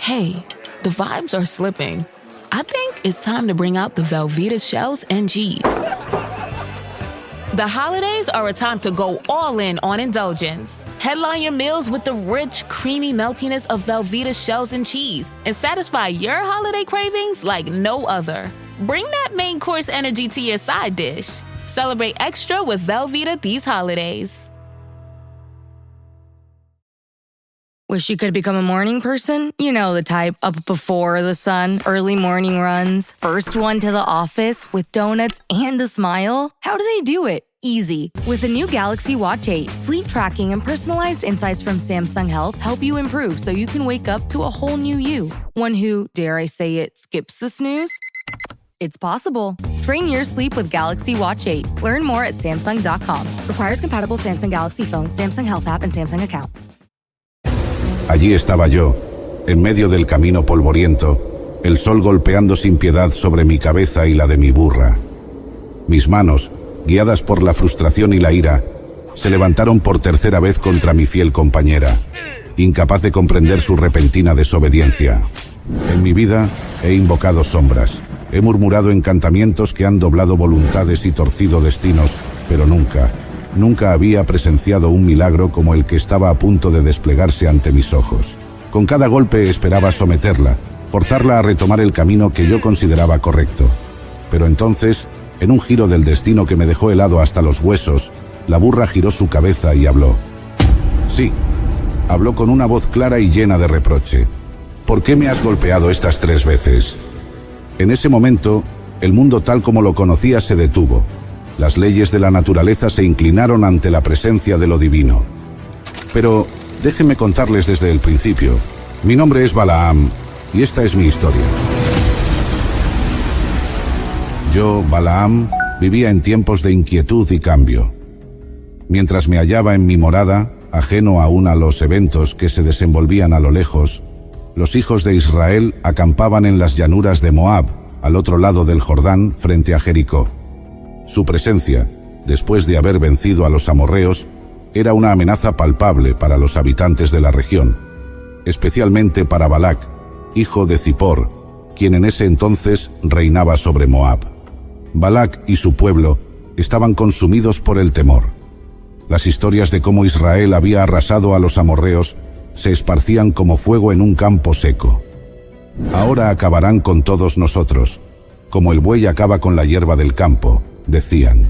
Hey, the vibes are slipping. I think it's time to bring out the Velveeta shells and cheese. The holidays are a time to go all in on indulgence. Headline your meals with the rich, creamy meltiness of Velveeta shells and cheese and satisfy your holiday cravings like no other. Bring that main course energy to your side dish. Celebrate extra with Velveeta these holidays. Wish you could become a morning person? You know the type, up before the sun, early morning runs, first one to the office with donuts and a smile. How do they do it? Easy. With the new Galaxy Watch 8, sleep tracking and personalized insights from Samsung Health help you improve so you can wake up to a whole new you. One who, dare I say it, skips the snooze? It's possible. Train your sleep with Galaxy Watch 8. Learn more at Samsung.com. Requires compatible Samsung Galaxy phone, Samsung Health app, and Samsung account. Allí estaba yo, en medio del camino polvoriento, el sol golpeando sin piedad sobre mi cabeza y la de mi burra. Mis manos, guiadas por la frustración y la ira, se levantaron por tercera vez contra mi fiel compañera, incapaz de comprender su repentina desobediencia. En mi vida he invocado sombras, he murmurado encantamientos que han doblado voluntades y torcido destinos, pero nunca había presenciado un milagro como el que estaba a punto de desplegarse ante mis ojos. Con cada golpe esperaba someterla, forzarla a retomar el camino que yo consideraba correcto. Pero entonces, en un giro del destino que me dejó helado hasta los huesos, la burra giró su cabeza y habló. Sí, habló con una voz clara y llena de reproche. ¿Por qué me has golpeado estas 3 veces? En ese momento, el mundo tal como lo conocía se detuvo. Las leyes de la naturaleza se inclinaron ante la presencia de lo divino. Pero déjenme contarles desde el principio. Mi nombre es Balaam, y esta es mi historia. Yo, Balaam, vivía en tiempos de inquietud y cambio. Mientras me hallaba en mi morada, ajeno aún a los eventos que se desenvolvían a lo lejos, los hijos de Israel acampaban en las llanuras de Moab, al otro lado del Jordán, frente a Jericó. Su presencia, después de haber vencido a los amorreos, era una amenaza palpable para los habitantes de la región, especialmente para Balac, hijo de Zippor, quien en ese entonces reinaba sobre Moab. Balac y su pueblo estaban consumidos por el temor. Las historias de cómo Israel había arrasado a los amorreos se esparcían como fuego en un campo seco. Ahora acabarán con todos nosotros, como el buey acaba con la hierba del campo, decían.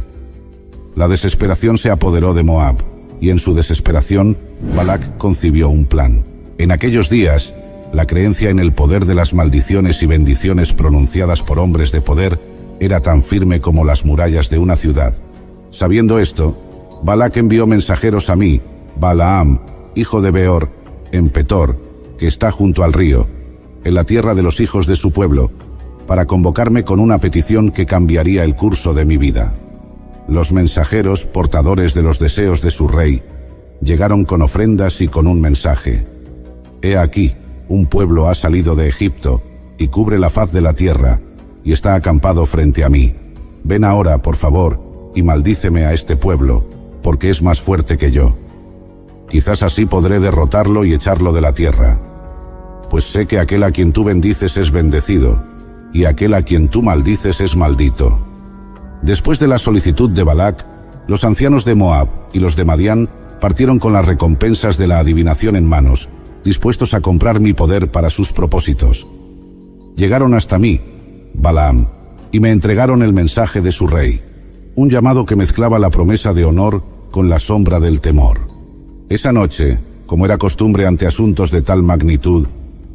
La desesperación se apoderó de Moab, y en su desesperación, Balac concibió un plan. En aquellos días, la creencia en el poder de las maldiciones y bendiciones pronunciadas por hombres de poder era tan firme como las murallas de una ciudad. Sabiendo esto, Balac envió mensajeros a mí, Balaam, hijo de Beor, en Petor, que está junto al río, en la tierra de los hijos de su pueblo, para convocarme con una petición que cambiaría el curso de mi vida. Los mensajeros, portadores de los deseos de su rey, llegaron con ofrendas y con un mensaje. He aquí, un pueblo ha salido de Egipto y cubre la faz de la tierra, y está acampado frente a mí. Ven ahora, por favor, y maldíceme a este pueblo, porque es más fuerte que yo. Quizás así podré derrotarlo y echarlo de la tierra. Pues sé que aquel a quien tú bendices es bendecido, y aquel a quien tú maldices es maldito. Después de la solicitud de Balac, los ancianos de Moab y los de Madián partieron con las recompensas de la adivinación en manos, dispuestos a comprar mi poder para sus propósitos. Llegaron hasta mí, Balaam, y me entregaron el mensaje de su rey, un llamado que mezclaba la promesa de honor con la sombra del temor. Esa noche, como era costumbre ante asuntos de tal magnitud,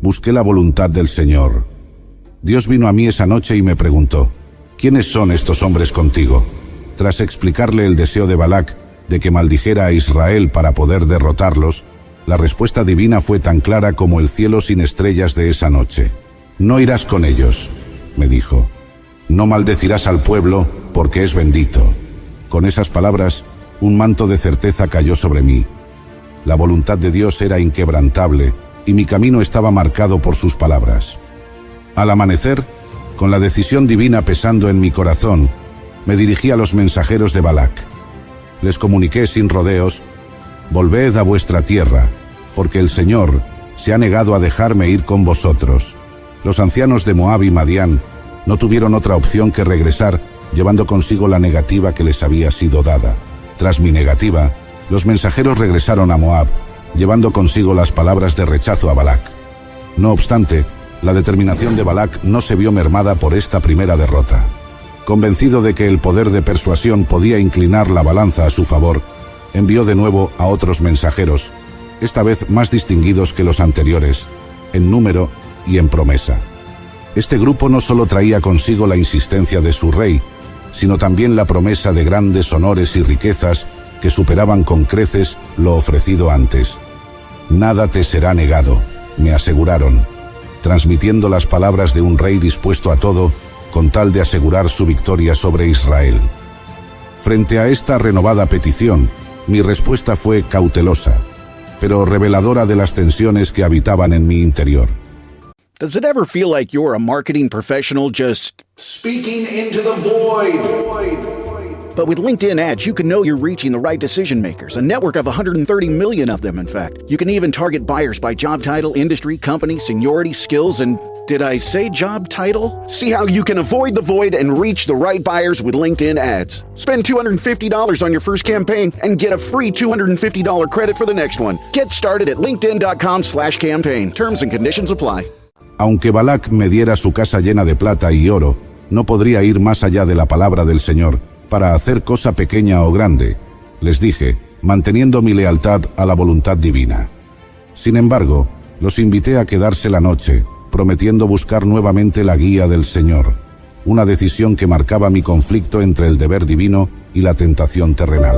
busqué la voluntad del Señor. Dios vino a mí esa noche y me preguntó, ¿quiénes son estos hombres contigo? Tras explicarle el deseo de Balac de que maldijera a Israel para poder derrotarlos, la respuesta divina fue tan clara como el cielo sin estrellas de esa noche. No irás con ellos, me dijo. No maldecirás al pueblo, porque es bendito. Con esas palabras, un manto de certeza cayó sobre mí. La voluntad de Dios era inquebrantable, y mi camino estaba marcado por sus palabras. Al amanecer, con la decisión divina pesando en mi corazón, me dirigí a los mensajeros de Balac. Les comuniqué sin rodeos: volved a vuestra tierra, porque el Señor, se ha negado a dejarme ir con vosotros. Los ancianos de Moab y Madián no tuvieron otra opción que regresar, llevando consigo la negativa que les había sido dada. Tras mi negativa, los mensajeros regresaron a Moab, llevando consigo las palabras de rechazo a Balac. No obstante, la determinación de Balac no se vio mermada por esta primera derrota. Convencido de que el poder de persuasión podía inclinar la balanza a su favor, envió de nuevo a otros mensajeros, esta vez más distinguidos que los anteriores, en número y en promesa. Este grupo no solo traía consigo la insistencia de su rey, sino también la promesa de grandes honores y riquezas que superaban con creces lo ofrecido antes. Nada te será negado, me aseguraron, transmitiendo las palabras de un rey dispuesto a todo con tal de asegurar su victoria sobre Israel. Frente a esta renovada petición, mi respuesta fue cautelosa, pero reveladora de las tensiones que habitaban en mi interior. Does it ever feel like you're a marketing professional just speaking into the void? But with LinkedIn ads, you can know you're reaching the right decision makers, a network of 130 million of them, in fact. You can even target buyers by job title, industry, company, seniority, skills, and did I say job title? See how you can avoid the void and reach the right buyers with LinkedIn ads. Spend $250 on your first campaign and get a free $250 credit for the next one. Get started at linkedin.com/campaign. Terms and conditions apply. Aunque Balac me diera su casa llena de plata y oro, no podría ir más allá de la palabra del Señor para hacer cosa pequeña o grande, les dije, manteniendo mi lealtad a la voluntad divina. Sin embargo, los invité a quedarse la noche, prometiendo buscar nuevamente la guía del Señor, una decisión que marcaba mi conflicto entre el deber divino y la tentación terrenal.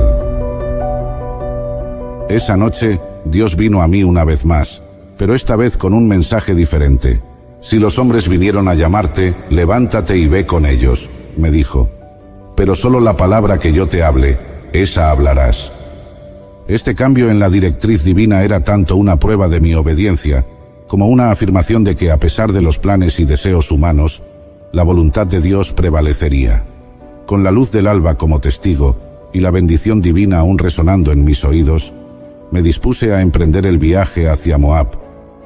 Esa noche, Dios vino a mí una vez más, pero esta vez con un mensaje diferente. Si los hombres vinieron a llamarte, levántate y ve con ellos, me dijo. Pero solo la palabra que yo te hable, esa hablarás. Este cambio en la directriz divina era tanto una prueba de mi obediencia, como una afirmación de que a pesar de los planes y deseos humanos, la voluntad de Dios prevalecería. Con la luz del alba como testigo y la bendición divina aún resonando en mis oídos, me dispuse a emprender el viaje hacia Moab,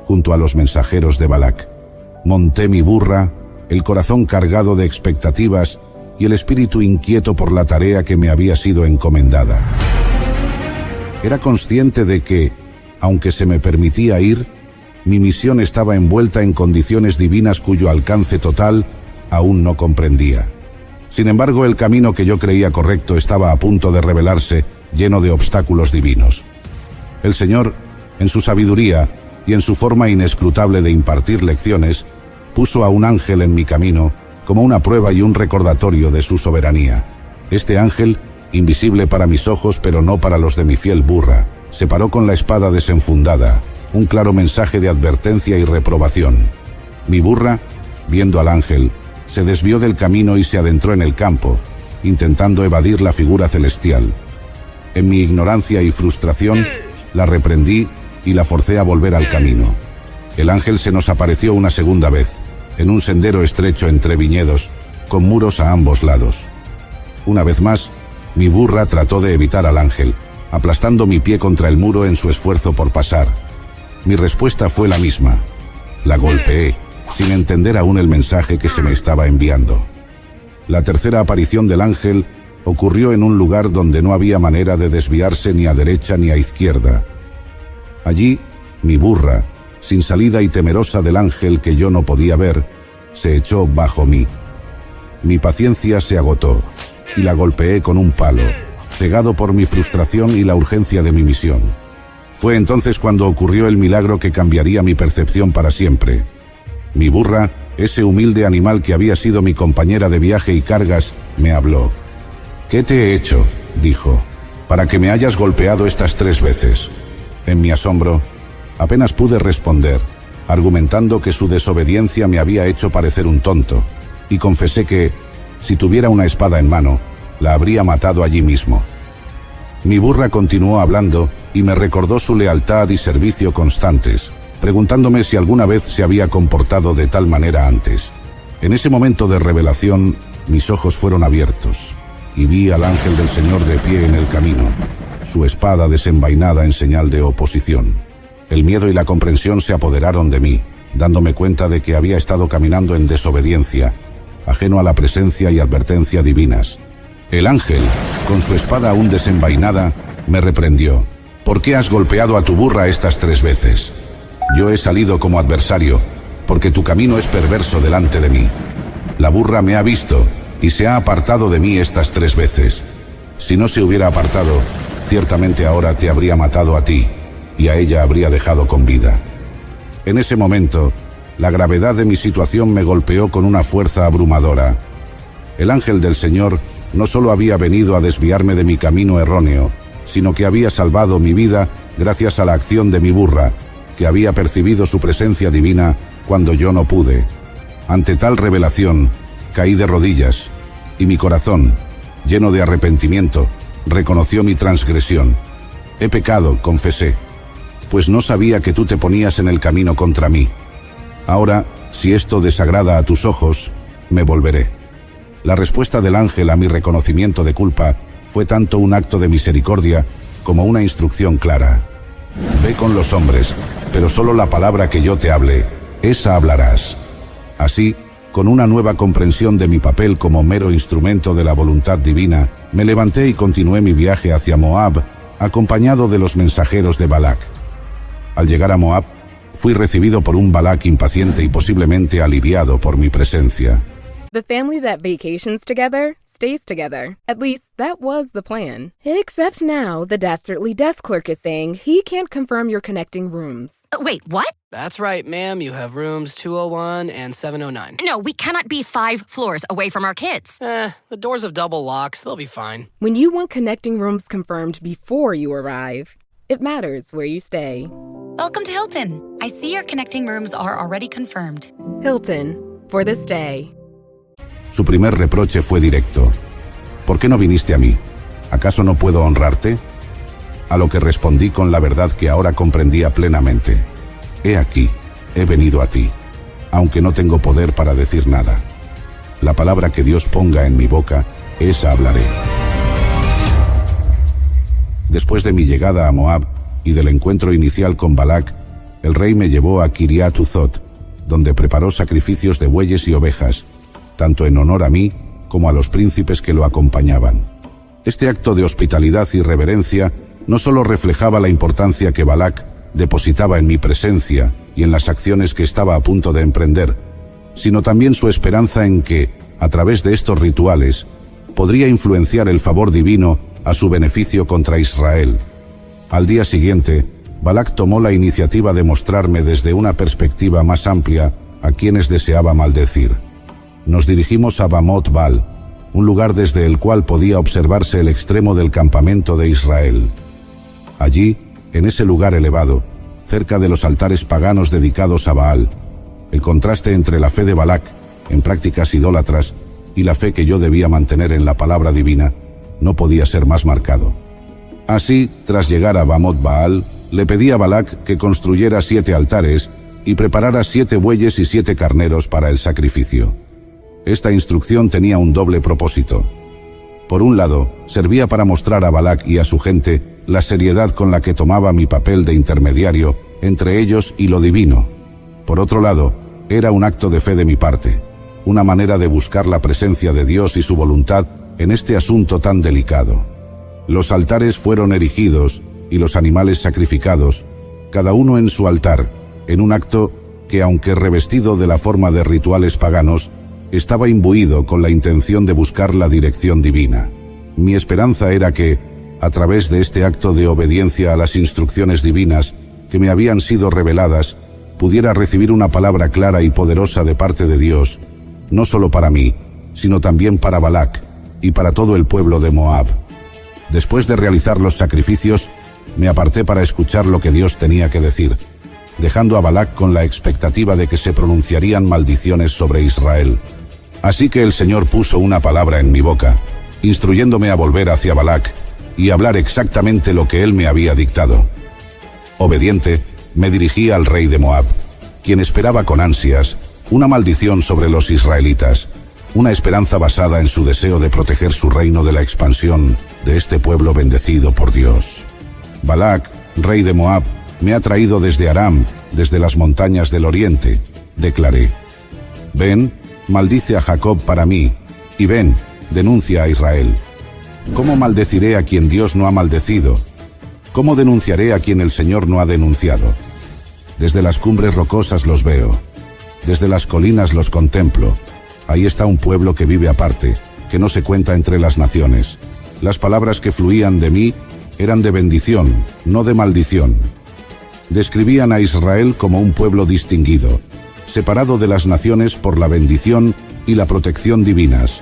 junto a los mensajeros de Balac. Monté mi burra, el corazón cargado de expectativas y el espíritu inquieto por la tarea que me había sido encomendada. Era consciente de que, aunque se me permitía ir, mi misión estaba envuelta en condiciones divinas cuyo alcance total aún no comprendía. Sin embargo, el camino que yo creía correcto estaba a punto de revelarse, lleno de obstáculos divinos. El Señor, en su sabiduría y en su forma inescrutable de impartir lecciones, puso a un ángel en mi camino como una prueba y un recordatorio de su soberanía. Este ángel, invisible para mis ojos pero no para los de mi fiel burra, se paró con la espada desenfundada, un claro mensaje de advertencia y reprobación. Mi burra, viendo al ángel, se desvió del camino y se adentró en el campo, intentando evadir la figura celestial. En mi ignorancia y frustración, la reprendí y la forcé a volver al camino. El ángel se nos apareció una segunda vez, en un sendero estrecho entre viñedos, con muros a ambos lados. Una vez más, mi burra trató de evitar al ángel, aplastando mi pie contra el muro en su esfuerzo por pasar. Mi respuesta fue la misma. La golpeé, sin entender aún el mensaje que se me estaba enviando. La tercera aparición del ángel ocurrió en un lugar donde no había manera de desviarse ni a derecha ni a izquierda. Allí, mi burra, sin salida y temerosa del ángel que yo no podía ver, se echó bajo mí. Mi paciencia se agotó y la golpeé con un palo, cegado por mi frustración y la urgencia de mi misión. Fue entonces cuando ocurrió el milagro que cambiaría mi percepción para siempre. Mi burra, ese humilde animal que había sido mi compañera de viaje y cargas, me habló. «¿Qué te he hecho?», dijo, «para que me hayas golpeado estas 3 veces». En mi asombro, apenas pude responder, argumentando que su desobediencia me había hecho parecer un tonto, y confesé que, si tuviera una espada en mano, la habría matado allí mismo. Mi burra continuó hablando y me recordó su lealtad y servicio constantes, preguntándome si alguna vez se había comportado de tal manera antes. En ese momento de revelación, mis ojos fueron abiertos, y vi al ángel del Señor de pie en el camino, su espada desenvainada en señal de oposición. El miedo y la comprensión se apoderaron de mí, dándome cuenta de que había estado caminando en desobediencia, ajeno a la presencia y advertencia divinas. El ángel, con su espada aún desenvainada, me reprendió. ¿Por qué has golpeado a tu burra estas 3 veces? Yo he salido como adversario, porque tu camino es perverso delante de mí. La burra me ha visto y se ha apartado de mí estas 3 veces. Si no se hubiera apartado, ciertamente ahora te habría matado a ti, y a ella habría dejado con vida. En ese momento, la gravedad de mi situación me golpeó con una fuerza abrumadora. El ángel del Señor no solo había venido a desviarme de mi camino erróneo, sino que había salvado mi vida gracias a la acción de mi burra, que había percibido su presencia divina cuando yo no pude. Ante tal revelación, caí de rodillas, y mi corazón, lleno de arrepentimiento, reconoció mi transgresión. He pecado, confesé, pues no sabía que tú te ponías en el camino contra mí. Ahora, si esto desagrada a tus ojos, me volveré. La respuesta del ángel a mi reconocimiento de culpa fue tanto un acto de misericordia como una instrucción clara. Ve con los hombres, pero solo la palabra que yo te hable, esa hablarás. Así, con una nueva comprensión de mi papel como mero instrumento de la voluntad divina, me levanté y continué mi viaje hacia Moab, acompañado de los mensajeros de Balac. Al llegar a Moab, fui recibido por un Balac impaciente y posiblemente aliviado por mi presencia. The family that vacations together stays together. At least, that was the plan. Except now, the dastardly desk clerk is saying he can't confirm your connecting rooms. Wait, what? That's right, ma'am. You have rooms 201 and 709. No, we cannot be 5 floors away from our kids. The doors have double locks. They'll be fine. When you want connecting rooms confirmed before you arrive, it matters where you stay. Welcome to Hilton. I see your connecting rooms are already confirmed. Hilton, for this day. Su primer reproche fue directo. ¿Por qué no viniste a mí? ¿Acaso no puedo honrarte? A lo que respondí con la verdad que ahora comprendía plenamente. He aquí, he venido a ti, aunque no tengo poder para decir nada. La palabra que Dios ponga en mi boca, esa hablaré. Después de mi llegada a Moab y del encuentro inicial con Balac, el rey me llevó a Kiriat Uzot, donde preparó sacrificios de bueyes y ovejas, tanto en honor a mí como a los príncipes que lo acompañaban. Este acto de hospitalidad y reverencia no solo reflejaba la importancia que Balac depositaba en mi presencia y en las acciones que estaba a punto de emprender, sino también su esperanza en que, a través de estos rituales, podría influenciar el favor divino a su beneficio contra Israel. Al día siguiente, Balac tomó la iniciativa de mostrarme desde una perspectiva más amplia a quienes deseaba maldecir. Nos dirigimos a Bamot Baal, un lugar desde el cual podía observarse el extremo del campamento de Israel. Allí, en ese lugar elevado, cerca de los altares paganos dedicados a Baal, el contraste entre la fe de Balac, en prácticas idólatras, y la fe que yo debía mantener en la palabra divina, no podía ser más marcado. Así, tras llegar a Bamot Baal, le pedí a Balac que construyera 7 altares y preparara 7 bueyes y 7 carneros para el sacrificio. Esta instrucción tenía un doble propósito. Por un lado, servía para mostrar a Balac y a su gente la seriedad con la que tomaba mi papel de intermediario entre ellos y lo divino. Por otro lado, era un acto de fe de mi parte, una manera de buscar la presencia de Dios y su voluntad en este asunto tan delicado. Los altares fueron erigidos y los animales sacrificados, cada uno en su altar, en un acto que, aunque revestido de la forma de rituales paganos, estaba imbuido con la intención de buscar la dirección divina. Mi esperanza era que, a través de este acto de obediencia a las instrucciones divinas que me habían sido reveladas, pudiera recibir una palabra clara y poderosa de parte de Dios, no solo para mí, sino también para Balac y para todo el pueblo de Moab. Después de realizar los sacrificios, me aparté para escuchar lo que Dios tenía que decir, dejando a Balac con la expectativa de que se pronunciarían maldiciones sobre Israel. Así que el Señor puso una palabra en mi boca, instruyéndome a volver hacia Balac y hablar exactamente lo que él me había dictado. Obediente, me dirigí al rey de Moab, quien esperaba con ansias una maldición sobre los israelitas, una esperanza basada en su deseo de proteger su reino de la expansión de este pueblo bendecido por Dios. Balac, rey de Moab, Me ha traído desde Aram, desde las montañas del oriente, declaré. Ven, maldice a Jacob para mí, y ven, denuncia a Israel. ¿Cómo maldeciré a quien Dios no ha maldecido? ¿Cómo denunciaré a quien el Señor no ha denunciado? Desde las cumbres rocosas los veo, desde las colinas los contemplo. Ahí está un pueblo que vive aparte, que no se cuenta entre las naciones. Las palabras que fluían de mí eran de bendición, no de maldición. Describían a Israel como un pueblo distinguido, separado de las naciones por la bendición y la protección divinas.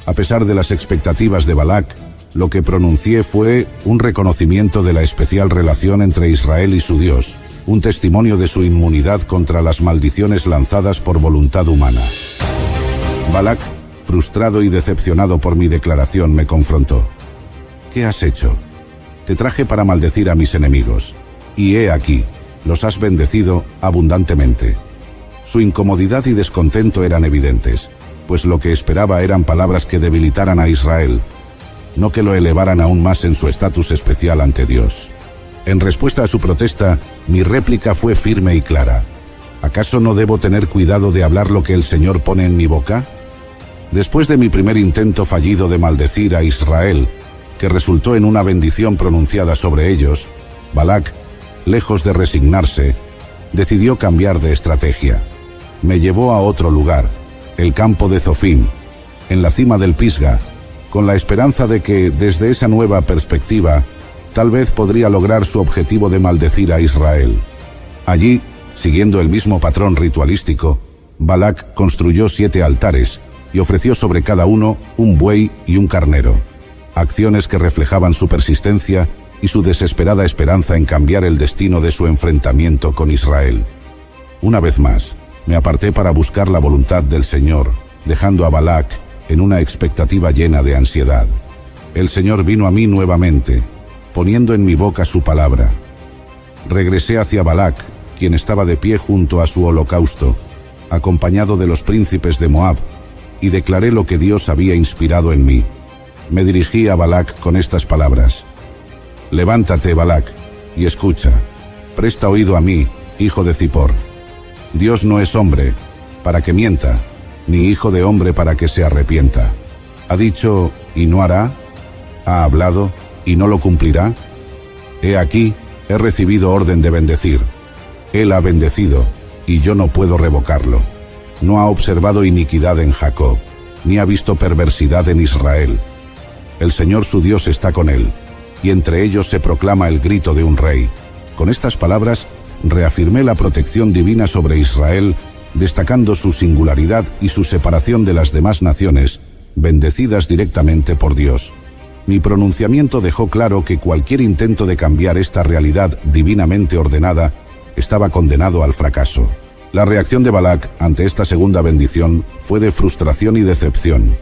A pesar de las expectativas de Balac, lo que pronuncié fue un reconocimiento de la especial relación entre Israel y su Dios, un testimonio de su inmunidad contra las maldiciones lanzadas por voluntad humana. Balac, frustrado y decepcionado por mi declaración, me confrontó. ¿Qué has hecho? Te traje para maldecir a mis enemigos, y he aquí, los has bendecido abundantemente. Su incomodidad y descontento eran evidentes, pues lo que esperaba eran palabras que debilitaran a Israel, no que lo elevaran aún más en su estatus especial ante Dios. En respuesta a su protesta, mi réplica fue firme y clara. ¿Acaso no debo tener cuidado de hablar lo que el Señor pone en mi boca? Después de mi primer intento fallido de maldecir a Israel, que resultó en una bendición pronunciada sobre ellos, Balac, lejos de resignarse, decidió cambiar de estrategia. Me llevó a otro lugar, el campo de Zofim, en la cima del Pisga, con la esperanza de que, desde esa nueva perspectiva, tal vez podría lograr su objetivo de maldecir a Israel. Allí, siguiendo el mismo patrón ritualístico, Balac construyó 7 altares y ofreció sobre cada uno un buey y un carnero, acciones que reflejaban su persistencia y su desesperada esperanza en cambiar el destino de su enfrentamiento con Israel. Una vez más, me aparté para buscar la voluntad del Señor, dejando a Balac en una expectativa llena de ansiedad. El Señor vino a mí nuevamente, poniendo en mi boca su palabra. Regresé hacia Balac, quien estaba de pie junto a su holocausto, acompañado de los príncipes de Moab, y declaré lo que Dios había inspirado en mí. Me dirigí a Balac con estas palabras. Levántate, Balac, y escucha. Presta oído a mí, hijo de Zippor. Dios no es hombre para que mienta, ni hijo de hombre para que se arrepienta. ¿Ha dicho y no hará? ¿Ha hablado y no lo cumplirá? He aquí, he recibido orden de bendecir. Él ha bendecido, y yo no puedo revocarlo. No ha observado iniquidad en Jacob, ni ha visto perversidad en Israel. El Señor su Dios está con él, y entre ellos se proclama el grito de un rey. Con estas palabras, reafirmé la protección divina sobre Israel, destacando su singularidad y su separación de las demás naciones, bendecidas directamente por Dios. Mi pronunciamiento dejó claro que cualquier intento de cambiar esta realidad divinamente ordenada estaba condenado al fracaso. La reacción de Balac ante esta segunda bendición fue de frustración y decepción,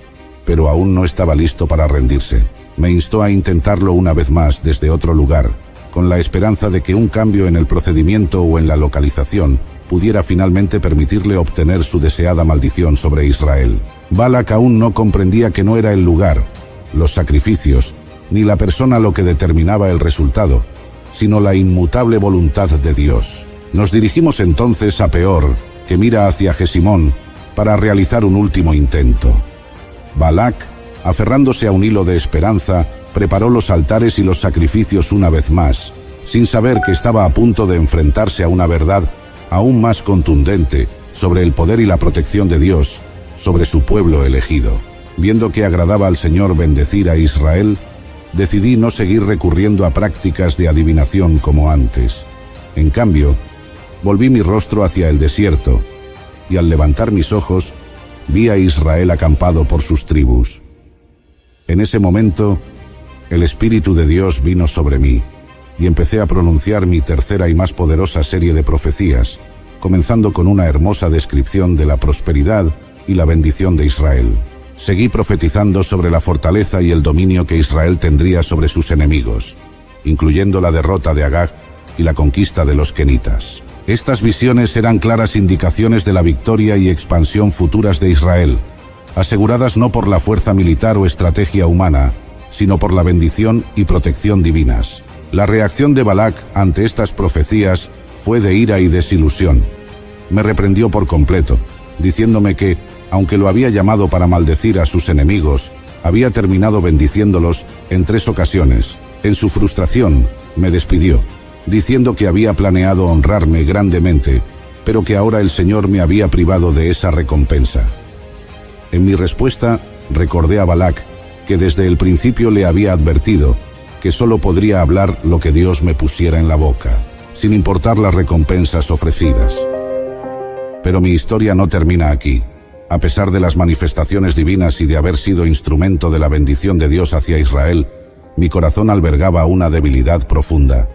pero aún no estaba listo para rendirse. Me instó a intentarlo una vez más desde otro lugar, con la esperanza de que un cambio en el procedimiento o en la localización pudiera finalmente permitirle obtener su deseada maldición sobre Israel. Balac aún no comprendía que no era el lugar, los sacrificios, ni la persona lo que determinaba el resultado, sino la inmutable voluntad de Dios. Nos dirigimos entonces a Peor, que mira hacia Jesimón, para realizar un último intento. Balac, aferrándose a un hilo de esperanza, preparó los altares y los sacrificios una vez más, sin saber que estaba a punto de enfrentarse a una verdad aún más contundente sobre el poder y la protección de Dios sobre su pueblo elegido. Viendo que agradaba al Señor bendecir a Israel, decidí no seguir recurriendo a prácticas de adivinación como antes. En cambio, volví mi rostro hacia el desierto, y al levantar mis ojos, vi a Israel acampado por sus tribus. En ese momento, el Espíritu de Dios vino sobre mí, y empecé a pronunciar mi tercera y más poderosa serie de profecías, comenzando con una hermosa descripción de la prosperidad y la bendición de Israel. Seguí profetizando sobre la fortaleza y el dominio que Israel tendría sobre sus enemigos, incluyendo la derrota de Agag y la conquista de los kenitas. Estas visiones eran claras indicaciones de la victoria y expansión futuras de Israel, aseguradas no por la fuerza militar o estrategia humana, sino por la bendición y protección divinas. La reacción de Balac ante estas profecías fue de ira y desilusión. Me reprendió por completo, diciéndome que, aunque lo había llamado para maldecir a sus enemigos, había terminado bendiciéndolos en 3 ocasiones. En su frustración, me despidió, diciendo que había planeado honrarme grandemente, pero que ahora el Señor me había privado de esa recompensa. En mi respuesta, recordé a Balac que desde el principio le había advertido que solo podría hablar lo que Dios me pusiera en la boca, sin importar las recompensas ofrecidas. Pero mi historia no termina aquí. A pesar de las manifestaciones divinas y de haber sido instrumento de la bendición de Dios hacia Israel, mi corazón albergaba una debilidad profunda: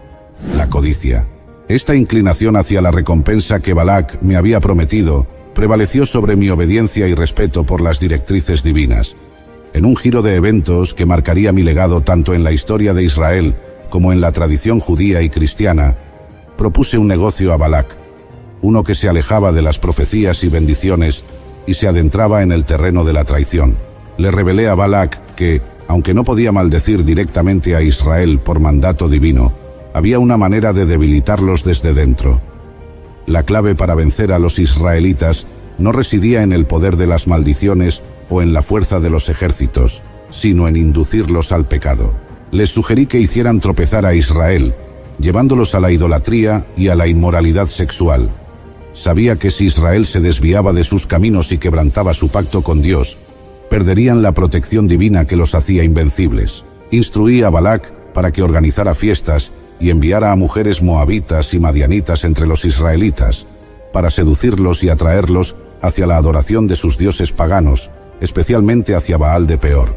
la codicia. Esta inclinación hacia la recompensa que Balac me había prometido prevaleció sobre mi obediencia y respeto por las directrices divinas. En un giro de eventos que marcaría mi legado tanto en la historia de Israel como en la tradición judía y cristiana, propuse un negocio a Balac, uno que se alejaba de las profecías y bendiciones y se adentraba en el terreno de la traición. Le revelé a Balac que, aunque no podía maldecir directamente a Israel por mandato divino, había una manera de debilitarlos desde dentro. La clave para vencer a los israelitas no residía en el poder de las maldiciones o en la fuerza de los ejércitos, sino en inducirlos al pecado. Les sugerí que hicieran tropezar a Israel, llevándolos a la idolatría y a la inmoralidad sexual. Sabía que si Israel se desviaba de sus caminos y quebrantaba su pacto con Dios, perderían la protección divina que los hacía invencibles. Instruí a Balac para que organizara fiestas y enviara a mujeres moabitas y madianitas entre los israelitas, para seducirlos y atraerlos hacia la adoración de sus dioses paganos, especialmente hacia Baal de Peor.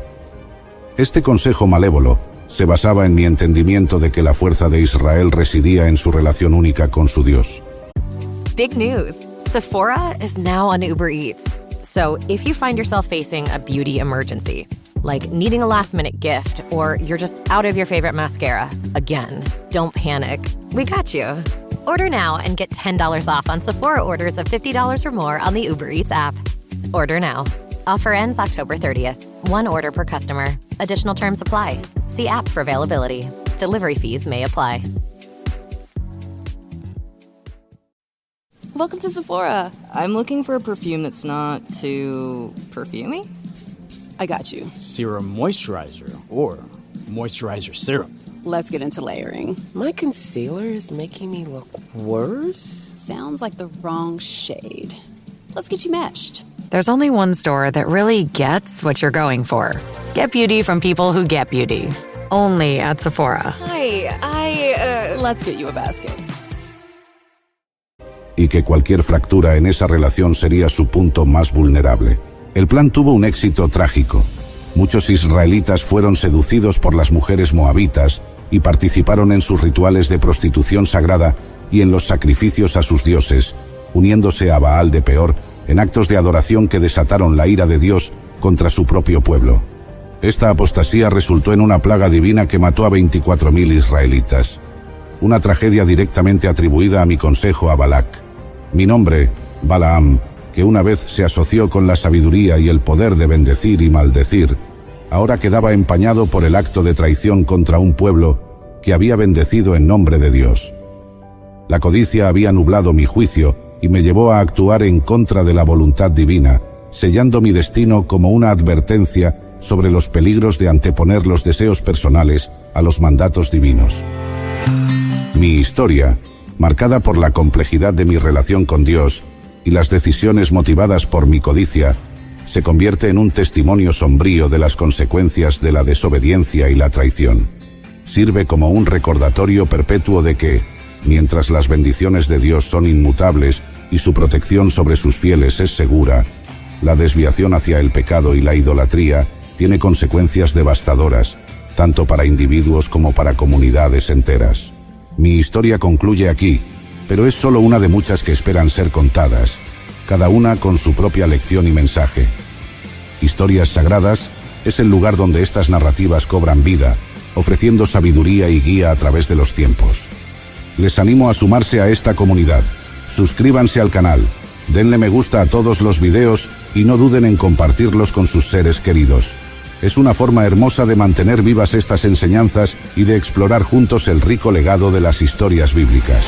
Este consejo malévolo se basaba en mi entendimiento de que la fuerza de Israel residía en su relación única con su Dios. Big news! Sephora is now on Uber Eats. So if you find yourself facing a beauty emergency, like needing a last-minute gift, or you're just out of your favorite mascara, again, don't panic. We got you. Order now and get $10 off on Sephora orders of $50 or more on the Uber Eats app. Order now. Offer ends October 30th. One order per customer. Additional terms apply. See app for availability. Delivery fees may apply. Welcome to Sephora. I'm looking for a perfume that's not too perfumey. I got you. Serum moisturizer or moisturizer serum. Let's get into layering. My concealer is making me look worse. Sounds like the wrong shade. Let's get you matched. There's only one store that really gets what you're going for. Get beauty from people who get beauty. Only at Sephora. Hi, Let's get you a basket. Y que cualquier fractura en esa relación sería su punto más vulnerable. El plan tuvo un éxito trágico. Muchos israelitas fueron seducidos por las mujeres moabitas y participaron en sus rituales de prostitución sagrada y en los sacrificios a sus dioses, uniéndose a Baal de Peor en actos de adoración que desataron la ira de Dios contra su propio pueblo. Esta apostasía resultó en una plaga divina que mató a 24.000 israelitas. Una tragedia directamente atribuida a mi consejo a Balac. Mi nombre, Balaam, que una vez se asoció con la sabiduría y el poder de bendecir y maldecir, ahora quedaba empañado por el acto de traición contra un pueblo que había bendecido en nombre de Dios. La codicia había nublado mi juicio y me llevó a actuar en contra de la voluntad divina, sellando mi destino como una advertencia sobre los peligros de anteponer los deseos personales a los mandatos divinos. Mi historia, marcada por la complejidad de mi relación con Dios y las decisiones motivadas por mi codicia, se convierte en un testimonio sombrío de las consecuencias de la desobediencia y la traición. Sirve como un recordatorio perpetuo de que, mientras las bendiciones de Dios son inmutables y su protección sobre sus fieles es segura, la desviación hacia el pecado y la idolatría tiene consecuencias devastadoras, tanto para individuos como para comunidades enteras. Mi historia concluye aquí, pero es solo una de muchas que esperan ser contadas, cada una con su propia lección y mensaje. Historias Sagradas es el lugar donde estas narrativas cobran vida, ofreciendo sabiduría y guía a través de los tiempos. Les animo a sumarse a esta comunidad. Suscríbanse al canal, denle me gusta a todos los videos y no duden en compartirlos con sus seres queridos. es una forma hermosa de mantener vivas estas enseñanzas y de explorar juntos el rico legado de las historias bíblicas.